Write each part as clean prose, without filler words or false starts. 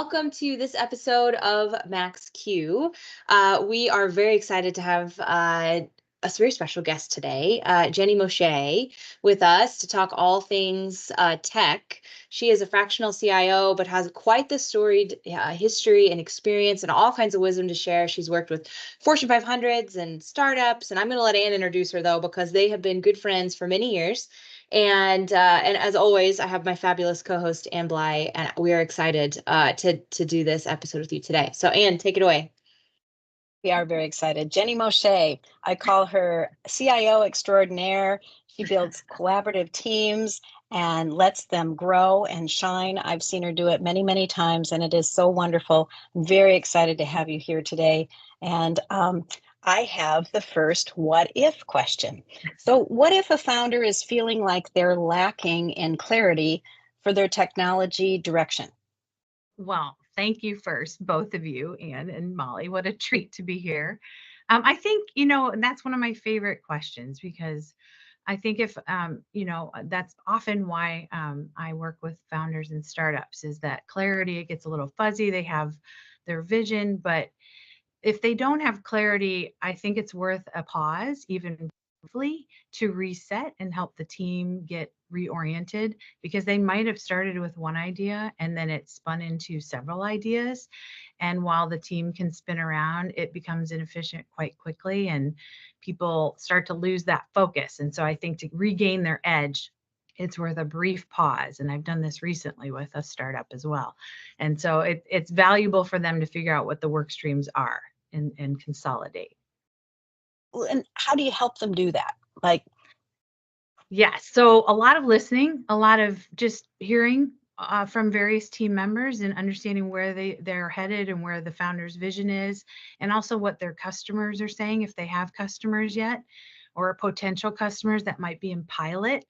welcome to this episode of Max Q. We are very excited to have a very special guest today, Jenny Moshea, with us to talk all things tech. She is a fractional CIO, but has quite the storied history and experience and all kinds of wisdom to share. She's worked with Fortune 500s and startups, and I'm going to let Ann introduce her, though, because they have been good friends for many years. And as always, I have my fabulous co-host Ann Bly, and we are excited to do this episode with you today. So Ann, take it away. We are very excited. Jenny Moshea, I call her CIO extraordinaire. She builds collaborative teams and lets them grow and shine. I've seen her do it many, many times, and it is so wonderful. I'm very excited to have you here today. And I have the first what if question. So what if a founder is feeling like they're lacking in clarity for their technology direction? Well, thank you first, both of you, Ann and Molly. What a treat to be here. I think, that's one of my favorite questions because I think if, that's often why I work with founders and startups is that clarity, it gets a little fuzzy. They have their vision, but if they don't have clarity, I think it's worth a pause, even briefly, to reset and help the team get reoriented because they might have started with one idea and then it spun into several ideas. And while the team can spin around, it becomes inefficient quite quickly and people start to lose that focus. And so I think to regain their edge, it's worth a brief pause. And I've done this recently with a startup as well. And so it's valuable for them to figure out what the work streams are and consolidate. And how do you help them do that? So a lot of listening, a lot of just hearing from various team members and understanding where they're headed and where the founder's vision is, and also what their customers are saying if they have customers yet, or potential customers that might be in pilot.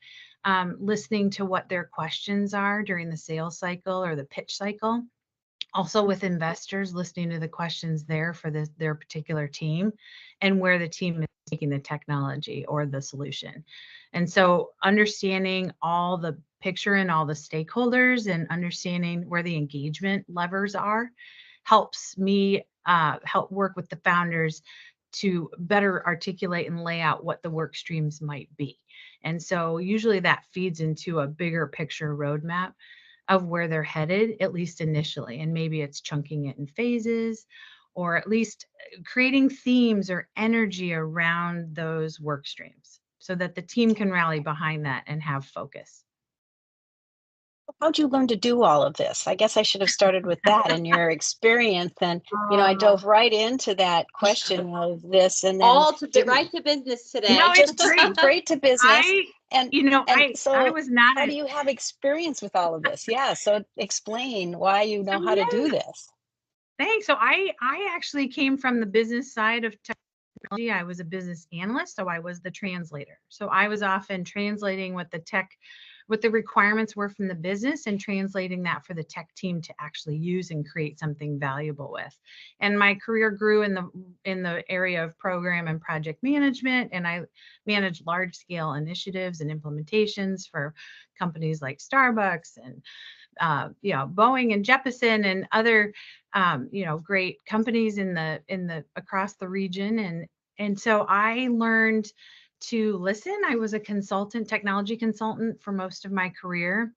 Listening to what their questions are during the sales cycle or the pitch cycle. Also with investors, listening to the questions there for their particular team and where the team is taking the technology or the solution. And so understanding all the picture and all the stakeholders and understanding where the engagement levers are helps me help work with the founders to better articulate and lay out what the work streams might be. And so usually that feeds into a bigger picture roadmap of where they're headed, at least initially. And maybe it's chunking it in phases, or at least creating themes or energy around those work streams so that the team can rally behind that and have focus. How'd you learn to do all of this? I guess I should have started with that and your experience. And, I dove right into that question of this and then right to business today. No, just straight to business. I was not. How do you have experience with all of this? Yeah. So explain why you know how to do this. Thanks. So I actually came from the business side of technology. I was a business analyst, so I was the translator. So I was often translating what the requirements were from the business and translating that for the tech team to actually use and create something valuable with. And my career grew in the area of program and project management, and I managed large scale initiatives and implementations for companies like Starbucks and Boeing and Jeppesen and other great companies in the across the region. And so I learned to listen. I was a technology consultant for most of my career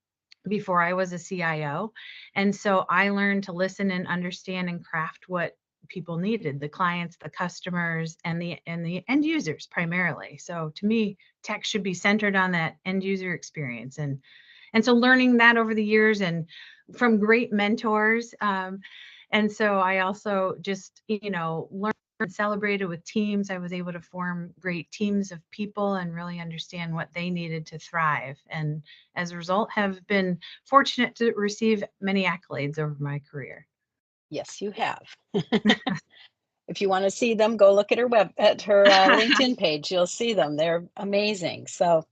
before I was a CIO. And so I learned to listen and understand and craft what people needed, the clients, the customers, and the end users primarily. So to me, tech should be centered on that end user experience. And so learning that over the years and from great mentors. And so I also just, learned and celebrated with teams. I was able to form great teams of people and really understand what they needed to thrive. And as a result, have been fortunate to receive many accolades over my career. Yes, you have. If you want to see them, go look at her LinkedIn page. You'll see them. They're amazing. So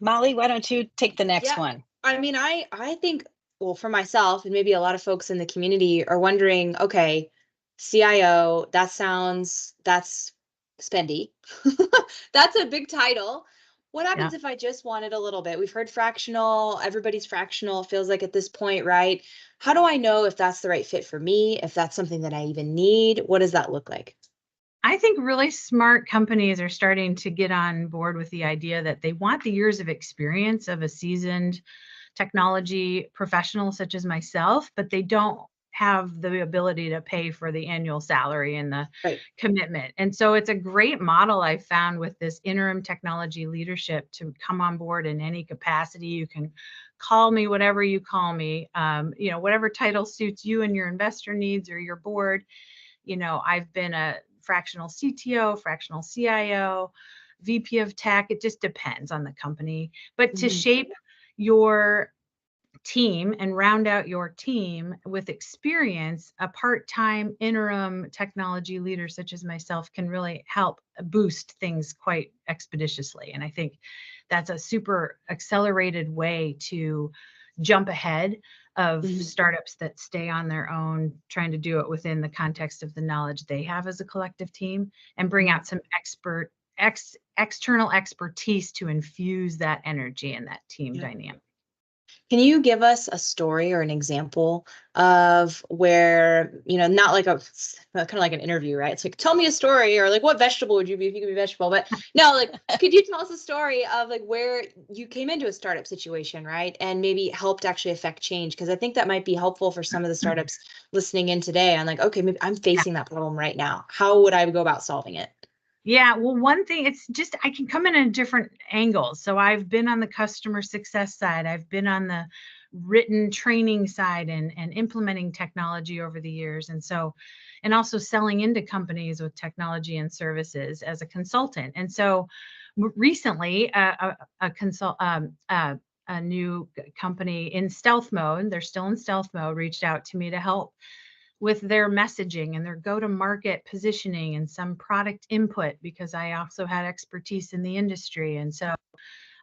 Molly, why don't you take the next one? I mean, I think, well, for myself and maybe a lot of folks in the community are wondering, okay, CIO, that's spendy. That's a big title. What happens if I just wanted a little bit? We've heard fractional, everybody's fractional, it feels like at this point, right? How do I know if that's the right fit for me, if that's something that I even need? What does that look like? I think really smart companies are starting to get on board with the idea that they want the years of experience of a seasoned technology professional such as myself, but they don't have the ability to pay for the annual salary and the Right. commitment. And so it's a great model I found with this interim technology leadership to come on board in any capacity. You can call me whatever you call me, whatever title suits you and your investor needs or your board. I've been a fractional CTO, fractional CIO, VP of tech. It just depends on the company. But to shape your team and round out your team with experience, a part-time interim technology leader such as myself can really help boost things quite expeditiously. And I think that's a super accelerated way to jump ahead of startups that stay on their own, trying to do it within the context of the knowledge they have as a collective team, and bring out some external expertise to infuse that energy and that team dynamic. Can you give us a story or an example of where, not like kind of like an interview, right? It's like, tell me a story, or like, what vegetable would you be if you could be a vegetable? But no, like, could you tell us a story of like where you came into a startup situation, right? And maybe helped actually affect change? Because I think that might be helpful for some of the startups listening in today. I'm like, okay, maybe I'm facing that problem right now. How would I go about solving it? Yeah, well, one thing, it's just I can come in a different angles. So I've been on the customer success side. I've been on the written training side and implementing technology over the years. And also selling into companies with technology and services as a consultant. And so recently, a new company in stealth mode, they're still in stealth mode, reached out to me to help with their messaging and their go-to-market positioning and some product input, because I also had expertise in the industry. And so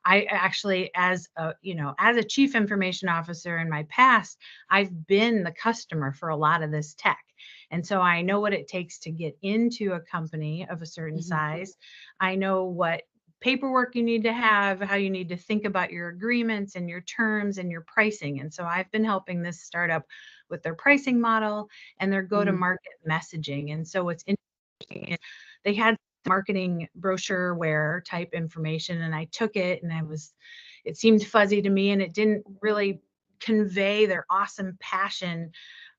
I actually, as a chief information officer in my past, I've been the customer for a lot of this tech. And so I know what it takes to get into a company of a certain size. I know what paperwork you need to have, how you need to think about your agreements and your terms and your pricing. And so I've been helping this startup with their pricing model and their go-to-market messaging. And so what's interesting is they had marketing brochureware type information, and I took it, and it seemed fuzzy to me, and it didn't really convey their awesome passion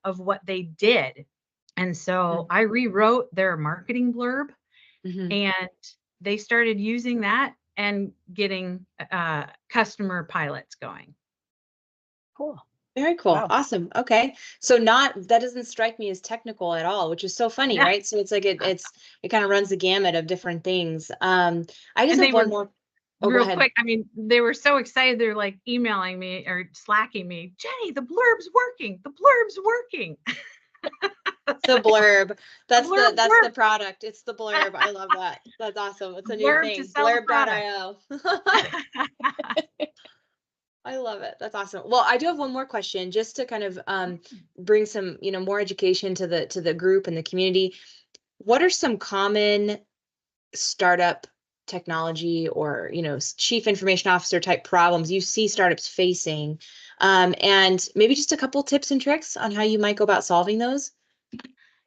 of what they did. And so I rewrote their marketing blurb, and they started using that and getting customer pilots going. Cool. Very cool. Wow. Awesome. Okay. So that doesn't strike me as technical at all, which is so funny, right? So it's like it kind of runs the gamut of different things. I just have one more. Oh, real quick. I mean, they were so excited. They're like emailing me or slacking me. Jenny, the blurb's working. The blurb's working. The blurb. That's blurb, the product. It's the blurb. I love that. That's awesome. It's a new thing. Blurb.io. I love it. That's awesome. Well, I do have one more question just to kind of bring some, more education to the group and the community. What are some common startup technology or, chief information officer type problems you see startups facing? And maybe just a couple tips and tricks on how you might go about solving those?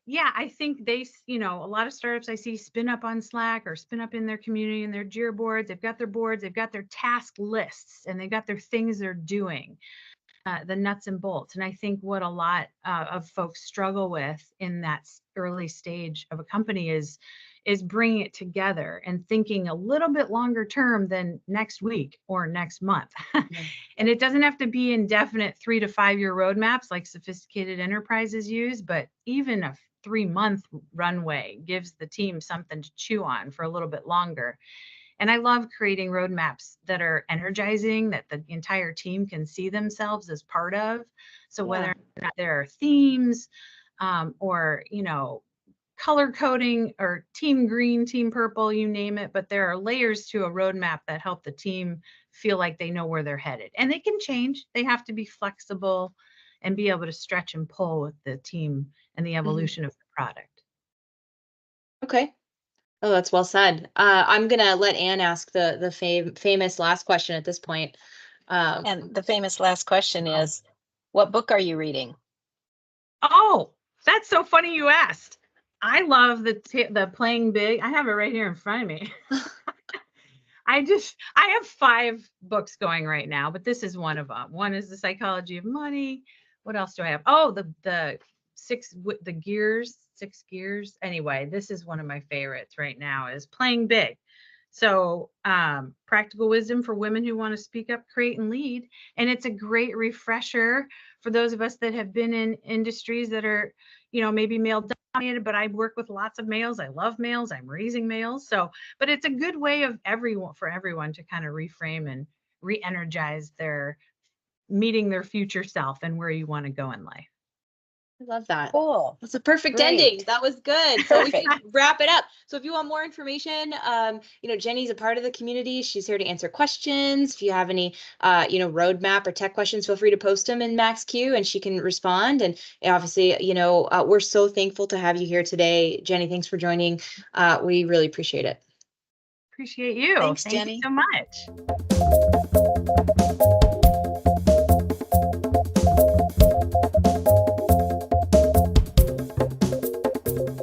Yeah, I think a lot of startups I see spin up on Slack or spin up in their community and their Jira boards. They've got their boards, they've got their task lists, and they've got their things they're doing, the nuts and bolts. And I think what a lot of folks struggle with in that early stage of a company is bringing it together and thinking a little bit longer term than next week or next month. And it doesn't have to be indefinite 3 to 5 year roadmaps like sophisticated enterprises use, but even a 3-month runway gives the team something to chew on for a little bit longer. And I love creating roadmaps that are energizing, that the entire team can see themselves as part of. So whether or not there are themes or, color coding or team green, team purple, you name it, but there are layers to a roadmap that help the team feel like they know where they're headed. And they can change. They have to be flexible and be able to stretch and pull with the team and the evolution of the product. Okay. Oh, that's well said. I'm gonna let Anne ask the famous last question at this point. And the famous last question is, what book are you reading? Oh, that's so funny you asked. I love the Playing Big. I have it right here in front of me. I have 5 books going right now, but this is one of them. One is The Psychology of Money. What else do I have? Oh, the 6 gears. Anyway, this is one of my favorites right now is Playing Big. So, practical wisdom for women who want to speak up, create, and lead. And it's a great refresher for those of us that have been in industries that are, maybe male dominated, but I work with lots of males. I love males. I'm raising males. So, but it's a good way of everyone to kind of reframe and re-energize their meeting their future self and where you want to go in life. I love that. Cool. That's a perfect Great. ending. That was good. So we Perfect. can wrap it up. So if you want more information, Jenny's a part of the community. She's here to answer questions. If you have any, roadmap or tech questions, feel free to post them in MaxQ and she can respond. And obviously, we're so thankful to have you here today. Jenny, thanks for joining. We really appreciate it. Appreciate you. Thanks, Thank Jenny. you so much.